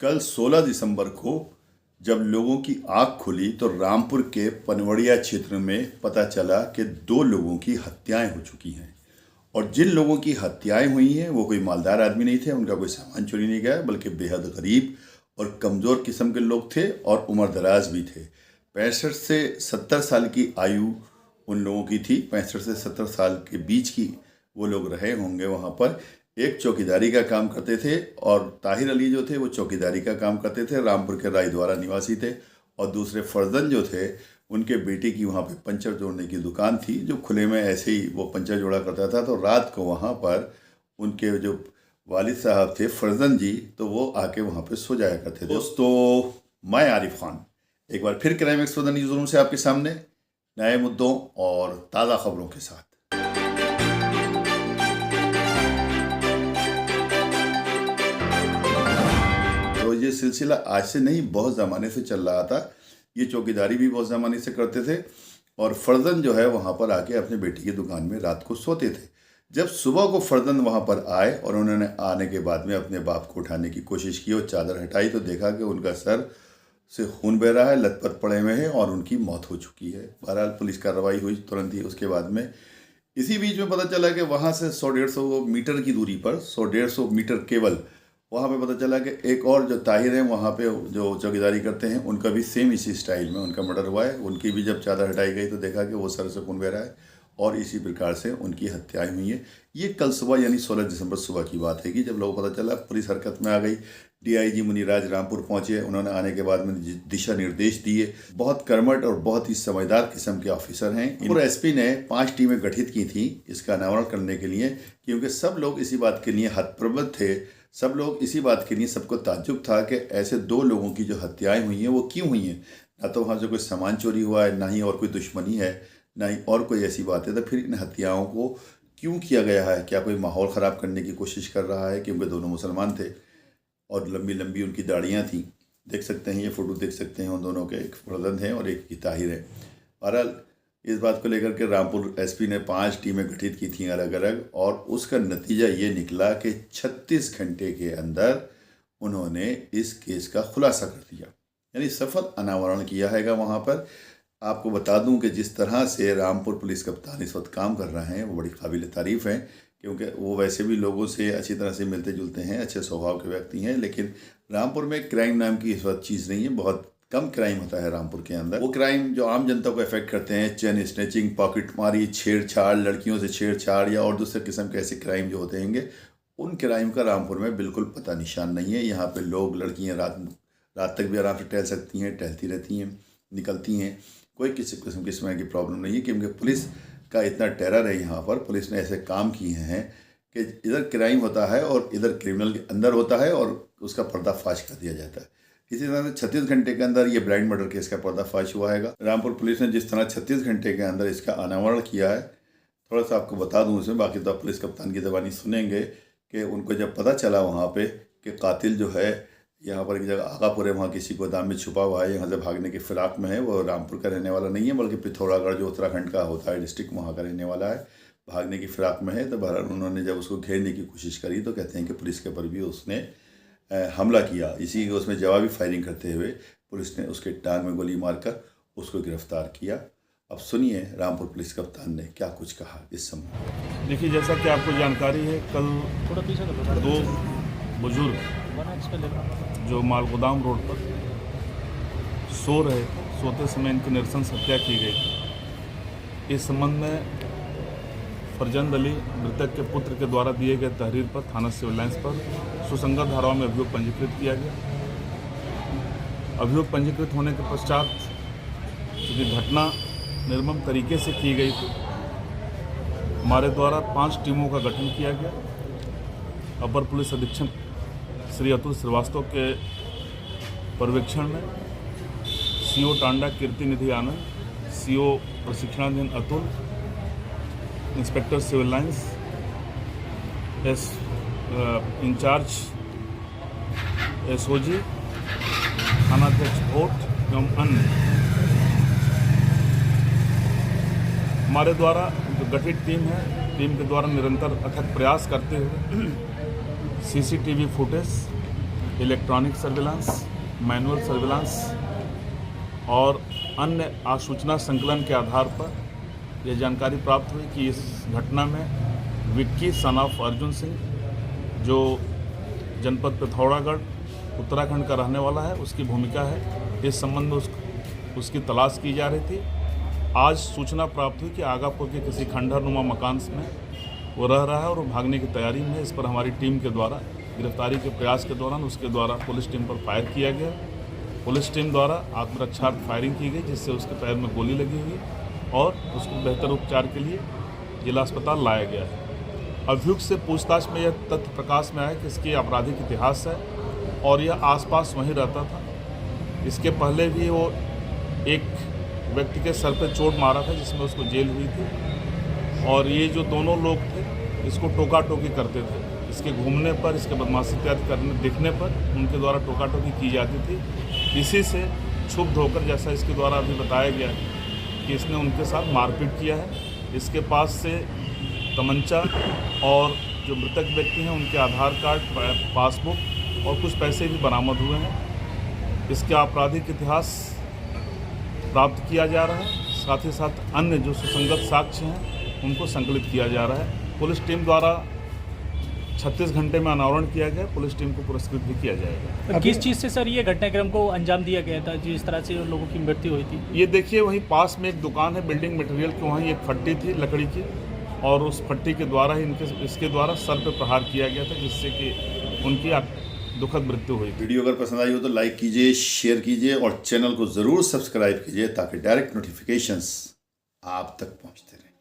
कल 16 दिसंबर को जब लोगों की आंख खुली तो रामपुर के पनवड़िया क्षेत्र में पता चला कि 2 लोगों की हत्याएं हो चुकी हैं। और जिन लोगों की हत्याएं हुई हैं वो कोई मालदार आदमी नहीं थे, उनका कोई सामान चोरी नहीं गया, बल्कि बेहद गरीब और कमज़ोर किस्म के लोग थे और उम्र दराज भी थे। 65 से 70 साल की आयु उन लोगों की थी। 65 से 70 साल के बीच की वो लोग रहे होंगे वहाँ पर। एक चौकीदारी का काम करते थे और ताहिर अली जो थे वो चौकीदारी का काम करते थे, रामपुर के रायद्वारा निवासी थे। और दूसरे फर्जन जो थे उनके बेटे की वहाँ पे पंचर जोड़ने की दुकान थी, जो खुले में ऐसे ही वो पंचर जोड़ा करता था। तो रात को वहाँ पर उनके जो वालिद साहब थे फर्जन जी, तो वो आके वहाँ पे सो जाया करते थे। दोस्तों, मैं आरिफ खान एक बार फिर क्राइम एक्सप्रेस न्यूज़ रूम से आपके सामने नए मुद्दों और ताज़ा खबरों के साथ। तो ये सिलसिला आज से नहीं, बहुत ज़माने से चल रहा था। ये चौकीदारी भी बहुत ज़माने से करते थे और फर्जन जो है वहाँ पर आके अपने बेटी की दुकान में रात को सोते थे। जब सुबह को फर्जन वहाँ पर आए और उन्होंने आने के बाद में अपने बाप को उठाने की कोशिश की और चादर हटाई तो देखा कि उनका सर से खून बह रहा है, लथपथ पड़े हुए हैं और उनकी मौत हो चुकी है। बहरहाल पुलिस कार्रवाई हुई तुरंत ही उसके बाद में। इसी बीच में पता चला कि वहाँ से 100-150 मीटर की दूरी पर, 100-150 मीटर केवल, वहाँ पे पता चला कि एक और जो ताहिर हैं वहाँ पे जो चौकीदारी करते हैं, उनका भी सेम इसी स्टाइल में उनका मर्डर हुआ है। उनकी भी जब चादर हटाई गई तो देखा कि वो सर से खून बह रहा है और इसी प्रकार से उनकी हत्याएं हुई हैं। ये कल सुबह यानी 16 दिसंबर सुबह की बात है कि जब लोगों को पता चला, पुलिस हरकत में आ गई। डीआईजी मुनिराज रामपुर पहुंचे। उन्होंने आने के बाद में दिशा निर्देश दिए। बहुत कर्मठ और बहुत ही समझदार किस्म के ऑफिसर हैं। और एसपी ने 5 टीमें गठित की थी इसका अनावरण करने के लिए, क्योंकि सब लोग इसी बात के लिए हतप्रभ थे। सब लोग इसी बात के लिए, सबको ताज्जुब था कि ऐसे 2 लोगों की जो हत्याएं हुई हैं वो क्यों हुई हैं। ना तो वहाँ से कोई सामान चोरी हुआ है, ना ही और कोई दुश्मनी है, ना ही और कोई ऐसी बात है। तो फिर इन हत्याओं को क्यों किया गया है? क्या कोई माहौल ख़राब करने की कोशिश कर रहा है? क्योंकि दोनों मुसलमान थे और लंबी लंबी उनकी दाढ़ियाँ थीं। देख सकते हैं, ये फ़ोटो देख सकते हैं उन दोनों के, एक फर्जंद है और एक की ताहिर है। बहरहाल इस बात को लेकर के रामपुर एसपी ने 5 टीमें गठित की थी अलग अलग, और उसका नतीजा ये निकला कि 36 घंटे के अंदर उन्होंने इस केस का खुलासा कर दिया, यानी सफल अनावरण किया हैगा वहाँ पर। आपको बता दूं कि जिस तरह से रामपुर पुलिस कप्तान इस वक्त काम कर रहे हैं वो बड़ी काबिल तारीफ़ हैं, क्योंकि वो वैसे भी लोगों से अच्छी तरह से मिलते जुलते हैं, अच्छे स्वभाव के व्यक्ति हैं। लेकिन रामपुर में क्राइम नाम की इस वक्त चीज़ नहीं है, बहुत कम क्राइम होता है रामपुर के अंदर। वो क्राइम जो आम जनता को अफेक्ट करते हैं, चेन स्नैचिंग, पॉकेट मारी, छेड़छाड़, लड़कियों से छेड़छाड़ या और दूसरे किस्म के ऐसे क्राइम जो होते हैं, उन क्राइम का रामपुर में बिल्कुल पता निशान नहीं है। यहाँ पे लोग, लड़कियाँ रात तक भी आराम से टहल सकती हैं, टहलती रहती हैं, निकलती हैं। कोई किसी किस्म की इसमें की प्रॉब्लम नहीं है, क्योंकि पुलिस का इतना टेरर है यहाँ पर। पुलिस ने ऐसे काम किए हैं कि इधर क्राइम होता है और इधर क्रिमिनल अंदर होता है और उसका पर्दाफाश कर दिया जाता है। इसी तरह से 36 घंटे के अंदर ये ब्लाइंड मर्डर केस का पर्दाफाश हुआ है। रामपुर पुलिस ने जिस तरह 36 घंटे के अंदर इसका अनावरण किया है, थोड़ा सा आपको बता दूं उसमें, बाकी तो आप पुलिस कप्तान की ज़बानी सुनेंगे कि उनको जब पता चला वहाँ पे कि कातिल जो है यहाँ पर एक जगह आगापुर है, वहाँ किसी गोदाम में छुपा हुआ है, यहाँ से भागने की फिराक में है, वो रामपुर का रहने वाला नहीं है बल्कि पिथौरागढ़ जो उत्तराखंड का होता है डिस्ट्रिक्ट, वहाँ का रहने वाला है, भागने की फिराक में है। तो बहरहाल उन्होंने जब उसको घेरने की कोशिश करी तो कहते हैं कि पुलिस के ऊपर भी उसने हमला किया। इसी उसमें जवाबी फायरिंग करते हुए पुलिस ने उसके टांग में गोली मारकर उसको गिरफ्तार किया। अब सुनिए रामपुर पुलिस कप्तान ने क्या कुछ कहा इस संबंध। देखिए, जैसा कि आपको जानकारी है, कल 2 बुजुर्ग जो मालगोदाम रोड पर सोते समय इनकी नृशंस हत्या की गई। इस संबंध में फरजंद अली मृतक के पुत्र के द्वारा दिए गए तहरीर पर थाना सिविल लाइंस पर सुसंगत धाराओं में अभियोग पंजीकृत किया गया। अभियोग पंजीकृत होने के पश्चात चूँकि घटना निर्मम तरीके से की गई थी, हमारे द्वारा 5 टीमों का गठन किया गया। अपर पुलिस अधीक्षक श्री अतुल श्रीवास्तव के पर्यवेक्षण में सीओ टांडा कीर्ति निधि आनंद, सीओ प्रशिक्षणाधीन Atul, inspector civil lines, incharge SOG, थानाध्यक्ष भोट एवं अन्य हमारे द्वारा जो गठित टीम है, टीम के द्वारा निरंतर अथक प्रयास करते हुए CCTV footage electronic surveillance, manual surveillance और अन्य आसूचना संकलन के आधार पर यह जानकारी प्राप्त हुई कि इस घटना में विक्की सन ऑफ अर्जुन सिंह, जो जनपद पिथौरागढ़ उत्तराखंड का रहने वाला है, उसकी भूमिका है। इस संबंध में उसकी तलाश की जा रही थी। आज सूचना प्राप्त हुई कि आगापुर के किसी खंडहरनुमा मकान में वो रह रहा है और वो भागने की तैयारी में है। इस पर हमारी टीम के द्वारा गिरफ्तारी के प्रयास के दौरान उसके द्वारा पुलिस टीम पर फायर किया गया। पुलिस टीम द्वारा आत्मरक्षार्थ फायरिंग की गई, जिससे उसके पैर में गोली लगी हुई और उसको बेहतर उपचार के लिए जिला अस्पताल लाया गया है। अभियुक्त से पूछताछ में यह तथ्य प्रकाश में आया कि इसकी आपराधिक इतिहास है और यह आसपास वहीं रहता था। इसके पहले भी वो एक व्यक्ति के सर पर चोट मारा था, जिसमें उसको जेल हुई थी। और ये जो दोनों लोग थे, इसको टोका टोकी करते थे। इसके घूमने पर, इसके बदमाशी इत्यादि करने दिखने पर उनके द्वारा टोका टोकी की जाती थी। इसी से क्षुब्ध होकर, जैसा इसके द्वारा अभी बताया गया है कि इसने उनके साथ मारपीट किया है। इसके पास से तमंचा और जो मृतक व्यक्ति हैं उनके आधार कार्ड, पासबुक और कुछ पैसे भी बरामद हुए हैं। इसका आपराधिक इतिहास प्राप्त किया जा रहा है। साथ ही साथ अन्य जो सुसंगत साक्ष्य हैं उनको संकलित किया जा रहा है। पुलिस टीम द्वारा 36 घंटे में अनावरण किया गया। पुलिस टीम को पुरस्कृत भी किया जाएगा। किस चीज़ से सर ये घटनाक्रम को अंजाम दिया गया था जिस तरह से उन लोगों की मृत्यु हुई थी? ये देखिए, वहीं पास में एक दुकान है बिल्डिंग मटेरियल की, वहीं एक फट्टी थी लकड़ी की और उस फट्टी के द्वारा ही इसके द्वारा सर पे प्रहार किया गया था, जिससे कि उनकी दुखद मृत्यु हुई। वीडियो अगर पसंद आई हो तो लाइक कीजिए, शेयर कीजिए और चैनल को ज़रूर सब्सक्राइब कीजिए ताकि डायरेक्ट नोटिफिकेशंस आप तक पहुंचते रहें।